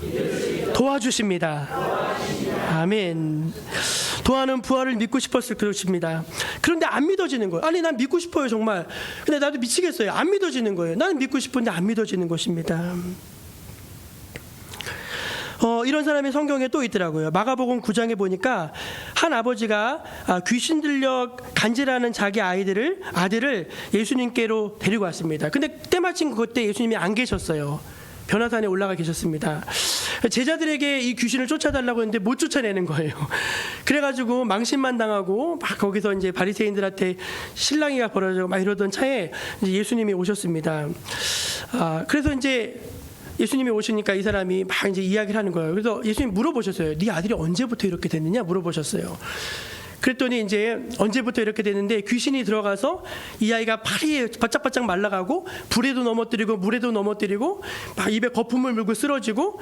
도와주십니다. 아멘. 도하는 부활을 믿고 싶었을 것입니다. 그런데 안 믿어지는 거예요. 아니, 난 믿고 싶어요, 정말. 근데 나도 미치겠어요. 안 믿어지는 거예요. 나는 믿고 싶은데 안 믿어지는 것입니다. 이런 사람이 성경에 또 있더라고요. 마가복음 9장에 보니까 한 아버지가 귀신 들려 간질하는 자기 아들을 예수님께로 데리고 왔습니다. 근데 때마침 그때 예수님이 안 계셨어요. 변화산에 올라가 계셨습니다. 제자들에게 이 귀신을 쫓아달라고 했는데 못 쫓아내는 거예요. 그래가지고 망신만 당하고 막 거기서 이제 바리새인들한테 실랑이가 벌어지고 막 이러던 차에 이제 예수님이 오셨습니다. 그래서 이제 예수님이 오시니까 이 사람이 막 이제 이야기를 하는 거예요. 그래서 예수님이 물어보셨어요. 네 아들이 언제부터 이렇게 됐느냐 물어보셨어요. 그랬더니 이제 언제부터 이렇게 됐는데 귀신이 들어가서 이 아이가 팔이 바짝바짝 말라가고 불에도 넘어뜨리고 물에도 넘어뜨리고 막 입에 거품을 물고 쓰러지고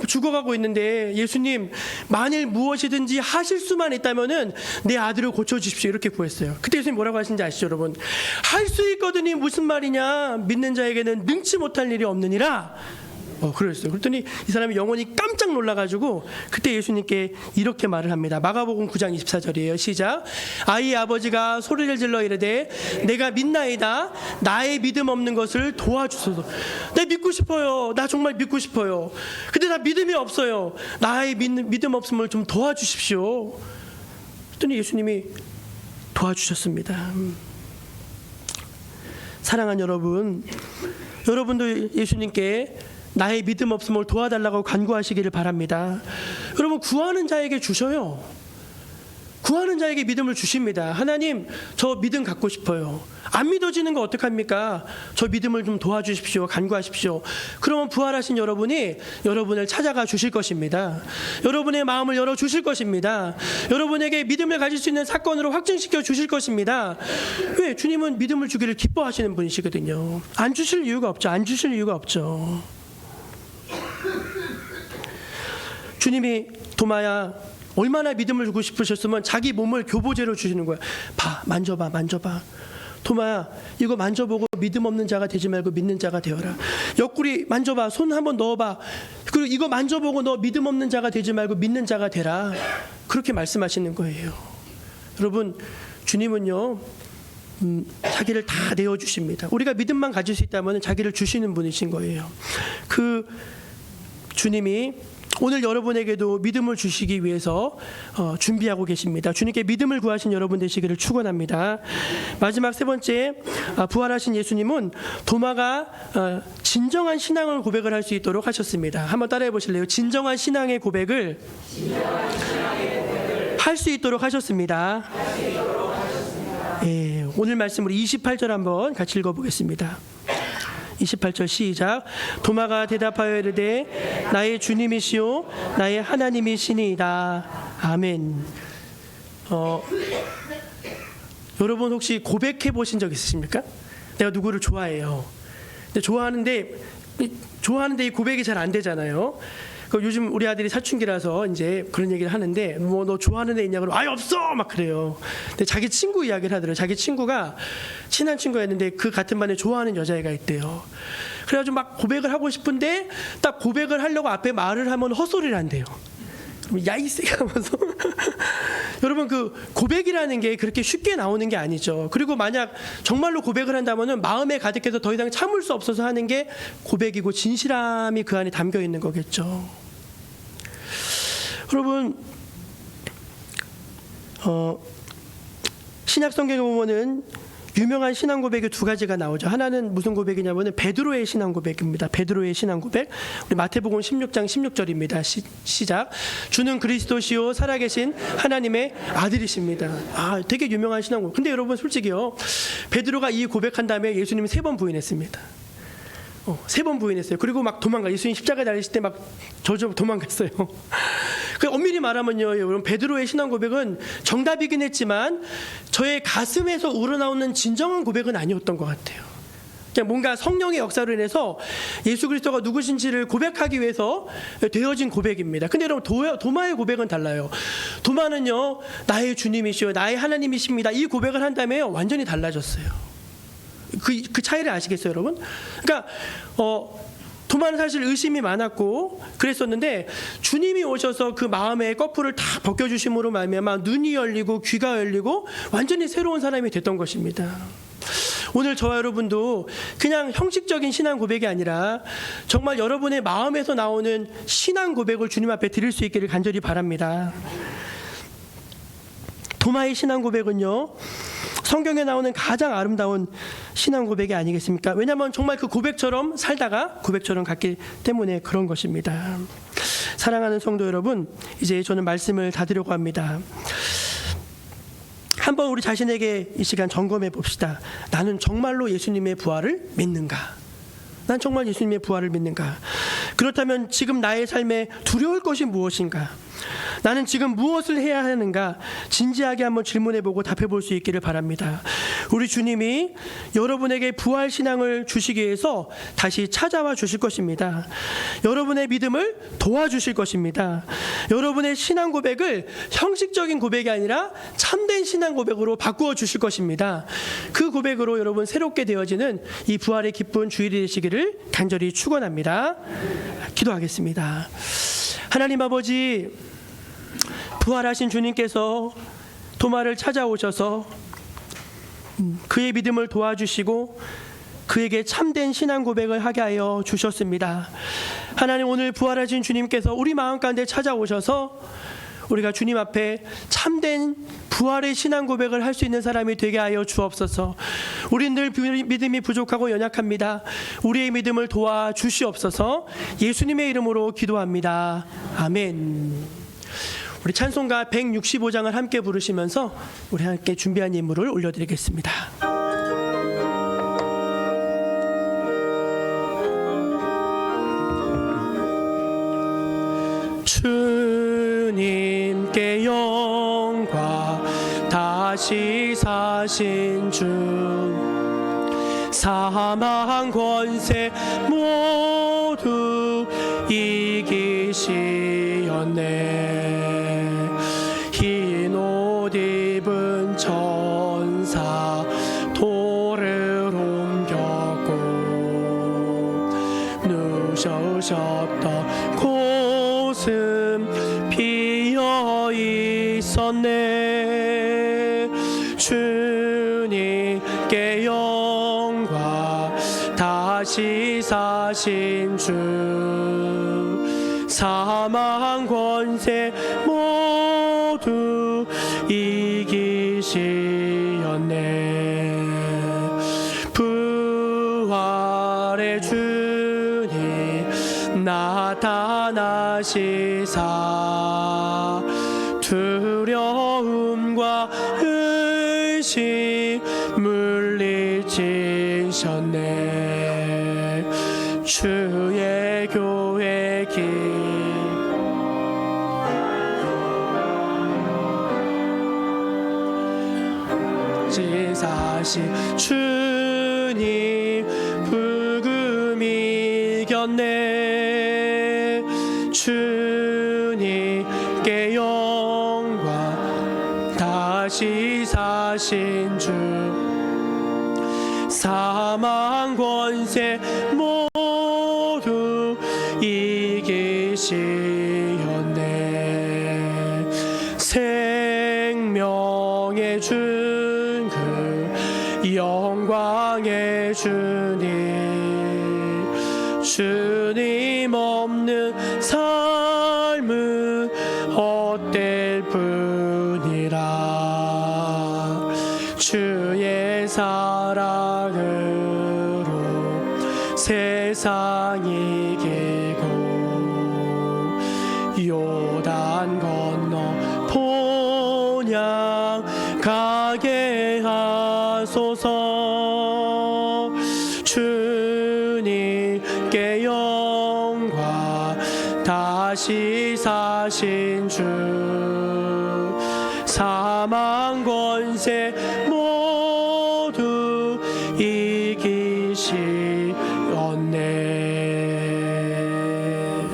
죽어가고 있는데 예수님 만일 무엇이든지 하실 수만 있다면은 내 아들을 고쳐주십시오 이렇게 구했어요. 그때 예수님 뭐라고 하신지 아시죠 여러분? 할 수 있거든이 무슨 말이냐? 믿는 자에게는 능치 못할 일이 없느니라. 그랬어요. 그랬더니 이 사람이 영혼이 깜짝 놀라가지고 그때 예수님께 이렇게 말을 합니다. 마가복음 9장 24절이에요. 시작. 아이의 아버지가 소리를 질러 이르되 내가 믿나이다. 나의 믿음 없는 것을 도와주소서. 내 믿고 싶어요. 나 정말 믿고 싶어요. 근데 나 믿음이 없어요. 나의 믿음 없음을 좀 도와주십시오. 그랬더니 예수님이 도와주셨습니다. 사랑하는 여러분, 여러분도 예수님께 나의 믿음 없음을 도와달라고 간구하시기를 바랍니다. 여러분 구하는 자에게 주셔요. 구하는 자에게 믿음을 주십니다. 하나님 저 믿음 갖고 싶어요. 안 믿어지는 거 어떡합니까? 저 믿음을 좀 도와주십시오. 간구하십시오. 그러면 부활하신 여러분이 여러분을 찾아가 주실 것입니다. 여러분의 마음을 열어주실 것입니다. 여러분에게 믿음을 가질 수 있는 사건으로 확증시켜 주실 것입니다. 왜? 주님은 믿음을 주기를 기뻐하시는 분이시거든요. 안 주실 이유가 없죠. 안 주실 이유가 없죠. 주님이 도마야 얼마나 믿음을 주고 싶으셨으면 자기 몸을 교보제로 주시는 거야. 봐, 만져봐, 만져봐. 도마야 이거 만져보고 믿음 없는 자가 되지 말고 믿는 자가 되어라. 옆구리 만져봐, 손 한번 넣어봐. 그리고 이거 만져보고 너 믿음 없는 자가 되지 말고 믿는 자가 되라. 그렇게 말씀하시는 거예요. 여러분 주님은요 자기를 다 내어주십니다. 우리가 믿음만 가질 수 있다면 자기를 주시는 분이신 거예요. 그 주님이 오늘 여러분에게도 믿음을 주시기 위해서 준비하고 계십니다. 주님께 믿음을 구하신 여러분 되시기를 축원합니다. 마지막 세 번째, 부활하신 예수님은 도마가 진정한 신앙을 고백을 할 수 있도록 하셨습니다. 한번 따라해 보실래요? 진정한 신앙의 고백을 할 수 있도록 하셨습니다. 예, 오늘 말씀 우리 28절 한번 같이 읽어보겠습니다. 28절 시작. 도마가 대답하여 이르되 나의 주님이시오 나의 하나님이시니이다. 아멘. 여러분 혹시 고백해 보신 적 있으십니까? 내가 누구를 좋아해요. 근데 좋아하는데 이 고백이 잘 안 되잖아요. 요즘 우리 아들이 사춘기라서 이제 그런 얘기를 하는데 뭐 너 좋아하는 애 있냐고 그러면 아예 없어 막 그래요. 근데 자기 친구 이야기를 하더라고요. 자기 친구가 친한 친구였는데 그 같은 반에 좋아하는 여자애가 있대요. 그래가지고 막 고백을 하고 싶은데 딱 고백을 하려고 앞에 말을 하면 헛소리를 한대요. 야이 새끼 하면서 여러분 그 고백이라는 게 그렇게 쉽게 나오는 게 아니죠. 그리고 만약 정말로 고백을 한다면은 마음에 가득해서 더 이상 참을 수 없어서 하는 게 고백이고 진실함이 그 안에 담겨 있는 거겠죠. 여러분 신약 성경에 보면은 유명한 신앙 고백이 두 가지가 나오죠. 하나는 무슨 고백이냐면은 베드로의 신앙 고백입니다. 베드로의 신앙 고백. 우리 마태복음 16장 16절입니다. 시작. 주는 그리스도시요 살아계신 하나님의 아들이십니다. 되게 유명한 신앙 고백. 근데 여러분 솔직히요. 베드로가 이 고백한 다음에 예수님이 3번 부인했습니다. 3번 부인했어요. 그리고 막 도망가. 예수님 십자가에 달리실 때 막 도망갔어요. 엄밀히 말하면요, 여러분 베드로의 신앙 고백은 정답이긴 했지만 저의 가슴에서 우러나오는 진정한 고백은 아니었던 것 같아요. 그냥 뭔가 성령의 역사로 인해서 예수 그리스도가 누구신지를 고백하기 위해서 되어진 고백입니다. 근데 여러분 도마의 고백은 달라요. 도마는요, 나의 주님이시오, 나의 하나님이십니다. 이 고백을 한 다음에 완전히 달라졌어요. 그 차이를 아시겠어요, 여러분? 그러니까 도마는 사실 의심이 많았고 그랬었는데 주님이 오셔서 그 마음의 거풀을 다 벗겨주심으로 말미암아 눈이 열리고 귀가 열리고 완전히 새로운 사람이 됐던 것입니다. 오늘 저와 여러분도 그냥 형식적인 신앙 고백이 아니라 정말 여러분의 마음에서 나오는 신앙 고백을 주님 앞에 드릴 수 있기를 간절히 바랍니다. 도마의 신앙 고백은요, 성경에 나오는 가장 아름다운 신앙 고백이 아니겠습니까? 왜냐하면 정말 그 고백처럼 살다가 고백처럼 갔기 때문에 그런 것입니다. 사랑하는 성도 여러분, 이제 저는 말씀을 닫으려고 합니다. 한번 우리 자신에게 이 시간 점검해 봅시다. 나는 정말로 예수님의 부활을 믿는가? 난 정말 예수님의 부활을 믿는가? 그렇다면 지금 나의 삶에 두려울 것이 무엇인가? 나는 지금 무엇을 해야 하는가 진지하게 한번 질문해보고 답해볼 수 있기를 바랍니다. 우리 주님이 여러분에게 부활 신앙을 주시기 위해서 다시 찾아와 주실 것입니다. 여러분의 믿음을 도와주실 것입니다. 여러분의 신앙 고백을 형식적인 고백이 아니라 참된 신앙 고백으로 바꾸어 주실 것입니다. 그 고백으로 여러분 새롭게 되어지는 이 부활의 기쁜 주일이 되시기를 간절히 축원합니다. 기도하겠습니다. 하나님 아버지, 부활하신 주님께서 도마를 찾아오셔서 그의 믿음을 도와주시고 그에게 참된 신앙 고백을 하게 하여 주셨습니다. 하나님, 오늘 부활하신 주님께서 우리 마음 가운데 찾아오셔서 우리가 주님 앞에 참된 부활의 신앙 고백을 할 수 있는 사람이 되게 하여 주옵소서. 우린 늘 믿음이 부족하고 연약합니다. 우리의 믿음을 도와주시옵소서. 예수님의 이름으로 기도합니다. 아멘. 우리 찬송가 165장을 함께 부르시면서 우리 함께 준비한 예물을 올려드리겠습니다. 주님께 영광, 다시 사신 주, 사망 권세 모두 이기시었네. 흰 옷 입은 천사 돌을 옮겼고 누우셨던 곳은 비어 있었네. 주님께 영광, 다시 사신 주, 사망 권세 모두 이기시었네. 부활의 주님 나타나시사 두려움과 의심 물리치셨네. 주의 교회 길 지사시 주님 복음 이겼네. 주님께 영광, 다시 사신 주, 사망 권세 모두 이기시었네. 생명의 준 그 영광의 주님, 주님 없는 삶은 헛될 뿐이라. 주의 사랑으로 세상이 이기고 요단 건너 본향 가게 하소서. 주님께 영광, 다시 사신 주, 사망 권세 모두 이기시었네.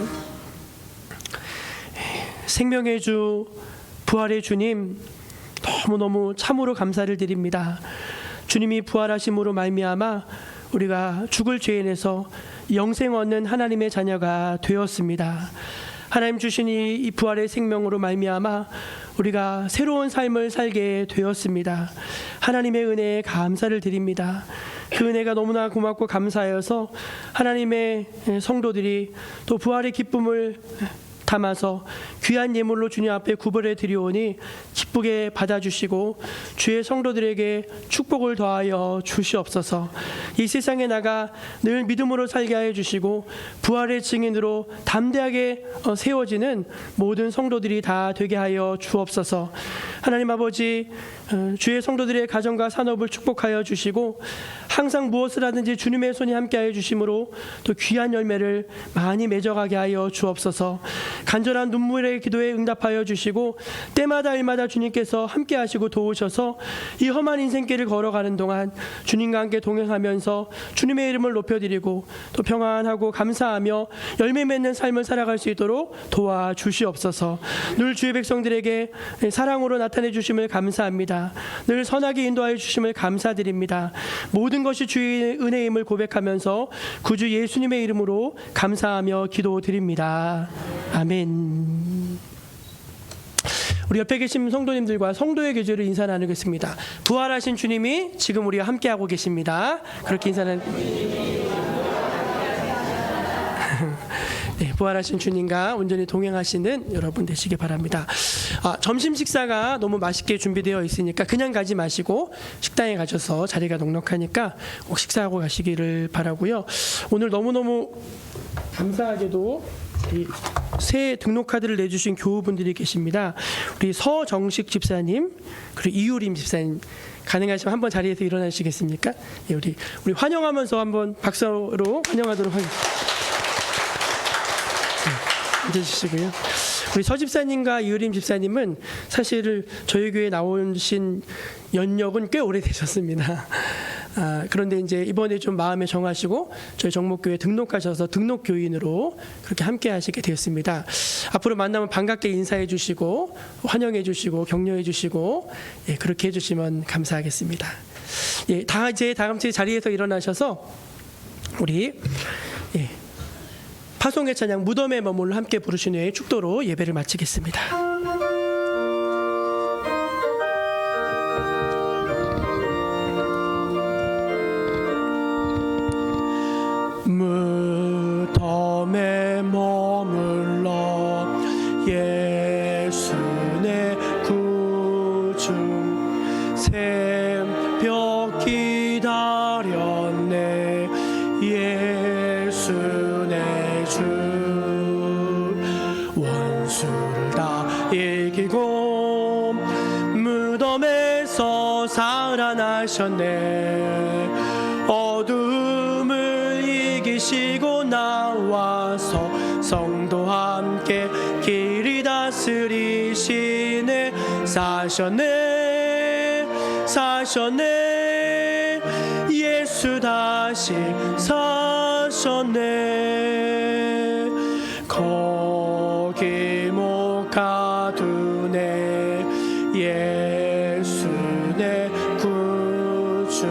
생명의 주, 부활의 주님, 너무너무 참으로 감사를 드립니다. 주님이 부활하심으로 말미암아 우리가 죽을 죄인에서 영생 얻는 하나님의 자녀가 되었습니다. 하나님 주신 이 부활의 생명으로 말미암아 우리가 새로운 삶을 살게 되었습니다. 하나님의 은혜에 감사를 드립니다. 그 은혜가 너무나 고맙고 감사하여서 하나님의 성도들이 또 부활의 기쁨을 담아서 귀한 예물로 주님 앞에 구별해 드리오니 기쁘게 받아주시고 주의 성도들에게 축복을 더하여 주시옵소서. 이 세상에 나가 늘 믿음으로 살게 하여 주시고 부활의 증인으로 담대하게 세워지는 모든 성도들이 다 되게 하여 주옵소서. 하나님 아버지, 주의 성도들의 가정과 산업을 축복하여 주시고 항상 무엇을 하든지 주님의 손이 함께하여 주심으로 또 귀한 열매를 많이 맺어가게 하여 주옵소서. 간절한 눈물의 기도에 응답하여 주시고 때마다 일마다 주님께서 함께하시고 도우셔서 이 험한 인생길을 걸어가는 동안 주님과 함께 동행하면서 주님의 이름을 높여드리고 또 평안하고 감사하며 열매 맺는 삶을 살아갈 수 있도록 도와주시옵소서. 늘 주의 백성들에게 사랑으로 나타내 주심을 감사합니다. 늘 선하게 인도하여 주심을 감사드립니다. 모든 것이 주의 은혜임을 고백하면서 구주 예수님의 이름으로 감사하며 기도드립니다. 아멘. 우리 옆에 계신 성도님들과 성도의 교제로 인사 나누겠습니다. 부활하신 주님이 지금 우리와 함께하고 계십니다. 그렇게 인사는 네, 부활하신 주님과 온전히 동행하시는 여러분 되시기 바랍니다. 점심 식사가 너무 맛있게 준비되어 있으니까 그냥 가지 마시고 식당에 가셔서 자리가 넉넉하니까 꼭 식사하고 가시기를 바라고요. 오늘 너무너무 감사하게도 새 등록 카드를 내주신 교우분들이 계십니다. 우리 서정식 집사님 그리고 이유림 집사님 가능하시면 한번 자리에서 일어나시겠습니까? 네, 우리 환영하면서 한번 박수로 환영하도록 하겠습니다. 앉아주시고요. 우리 서 집사님과 이유림 집사님은 사실 저희 교회에 나오신 연력은 꽤 오래되셨습니다. 그런데 이제 이번에 좀 마음에 정하시고 저희 정목교회 등록하셔서 등록교인으로 그렇게 함께 하시게 되었습니다. 앞으로 만나면 반갑게 인사해 주시고 환영해 주시고 격려해 주시고 예, 그렇게 해주시면 감사하겠습니다. 예, 다 이제 다 같이 자리에서 일어나셔서 우리 예, 파송의 찬양 무덤에 머물러 함께 부르신 후에 축도로 예배를 마치겠습니다. 무덤에 머물러 예수 내 구주 새벽 기다렸네 예수 내 주 원수를 다 이기고 무덤에서 살아나셨네 어둠을 이기시고 나와서 성도와 함께 길이 다스리시네 사셨네 예수 다시 사셨네 거기 못 가두네 예수 내 구주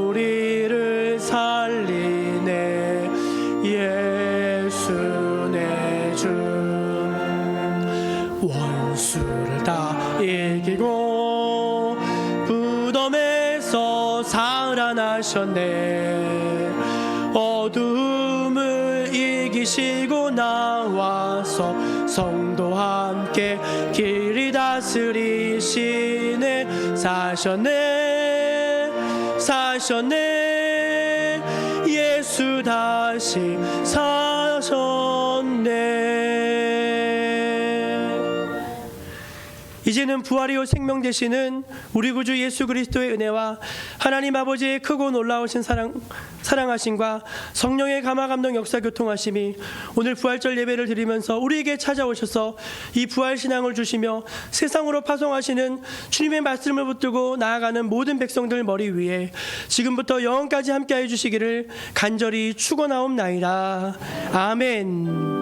우리를 살리네 예수 내 주 원수를 다 이기고 무덤에서 살아나셨네 어둠을 이기시고 나와서 성도와 함께 길이 다스리시네 사셨네 예수 다시 사셨네 이제는 부활이요 생명 되시는 우리 구주 예수 그리스도의 은혜와 하나님 아버지의 크고 놀라우신 사랑하심과 성령의 감화 감동 역사 교통하심이 오늘 부활절 예배를 드리면서 우리에게 찾아오셔서 이 부활 신앙을 주시며 세상으로 파송하시는 주님의 말씀을 붙들고 나아가는 모든 백성들 머리 위에 지금부터 영원까지 함께해 주시기를 간절히 축원하옵나이다. 아멘.